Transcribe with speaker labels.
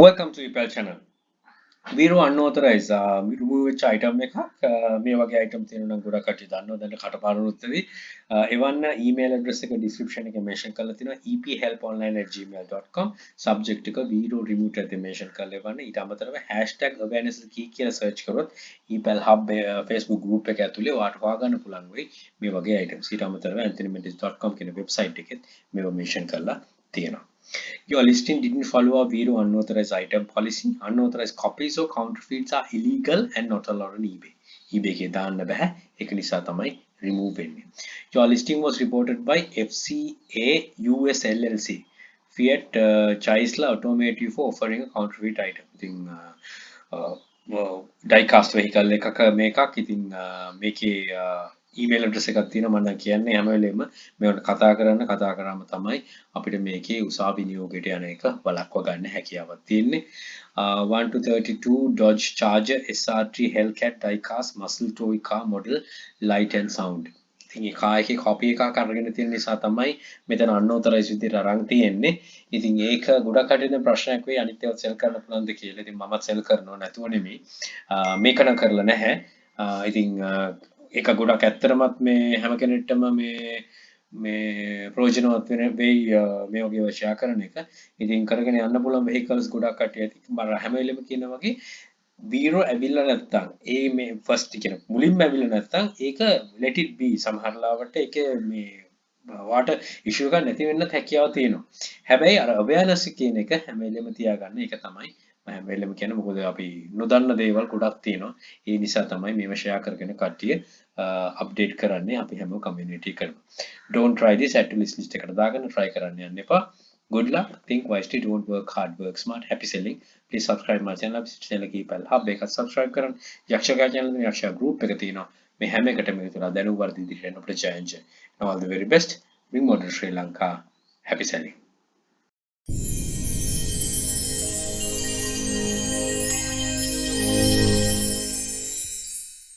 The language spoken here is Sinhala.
Speaker 1: Welcome to epal channel. Viro unauthorized remove වෙච්ච item එකක් මේ වගේ item තියෙනවා නම් ගොඩක් කට්ටිය දන්නවා දැන් කටපාඩම්ුත් වෙවි එවන්න email address එක description එකේ mention කරලා තියෙනවා ephelponline@gmail.com subject එක viro remove එකේ mention කරලා එවන්න ඊට අමතරව #awareness key කියලා search කරොත් epal hub Facebook group එක ඇතුලේ ඔයාලට හොයාගන්න පුළුවන් වෙයි මේ වගේ items ඊට අමතරව anthonymendis.com කියන website එකෙත් මේව mention කරලා තියෙනවා. Your listing didn't follow a Vero unauthorized item policy. Unauthorized copies or counterfeits are illegal and not allowed on eBay. eBay එකේ දාන්න බෑ. ඒක නිසා තමයි remove වෙන්නේ. Your listing was reported by FCA US LLC. Fiat Chrysler Automotive for offering a counterfeit item. ඉතින් die-cast vehicle එකක මේකක් ඉතින් මේකේ email address එකක් තියෙනවා මම දැන් කියන්නේ හැම වෙලෙම මේවට කතා කරාම තමයි අපිට මේකේ උසාවි නියෝගයට යන එක වළක්වා ගන්න හැකියාවක් තියෙන්නේ 1 to 32 Dodge Charger SR3 Hellcat die-cast muscle toy car model light and sound ඉතින් ඒ කාර් එකේ copy එකක් අරගෙන තියෙන නිසා තමයි මෙතන unauthorized විදිහට අරන් තියෙන්නේ ඉතින් ඒක ගොඩක් කටින් ප්‍රශ්නයක් වෙයි අනිත් ඒවා sell කරන්න පුළුවන්ද කියලා ඉතින් මමත් sell කරනවා නැතුව නෙමෙයි මේක නම් කරලා නැහැ ඉතින් ඒක ගොඩක් ඇත්තටමත් මේ හැම කෙනෙක්ටම මේ ප්‍රයෝජනවත් වෙන වෙයි මේ වගේ ෂෙයා කරන එක. ඉතින් කරගෙන යන්න පුළුවන් vehicles ගොඩක් කට්ටිය ඇති. මම හැම වෙලෙම කියන වගේ Vero ඇවිල්ලා නැත්තම් ඒ මේ ෆස්ට් කියන මුලින්ම ඇවිල්ලා නැත්තම් ඒක let it be සමහර ලාවට ඒක මේ වාට ඉෂුව එකක් නැති වෙන්නත් හැකියාව තියෙනවා. හැබැයි අර awareness කියන එක හැම වෙලෙම තියාගන්න ඒක තමයි හැම වෙලෙම කියන්නේ මොකද අපි නොදන්න දේවල් ගොඩක් තියෙනවා. ඒ නිසා තමයි මේව ෂෙයා කරගෙන කට්ටිය අප්ඩේට් කරන්නේ අපි හැම community එකකම. Don't try this at list එකට දාගෙන try කරන්න යන්න එපා. Good luck. Think wisely. Don't work hard. Work smart. Happy selling. Please subscribe my channel. Selling epal hub එක subscribe කරන්න. යක්ෂයා channel එකේ යක්ෂයා group එක තියෙනවා. මේ හැම එකටම එකතු වෙලා දැනුම් වර්ධි ඉදිරියට අපිට ජයන්ජ. All the very best. Bring modern Sri Lanka. Happy selling.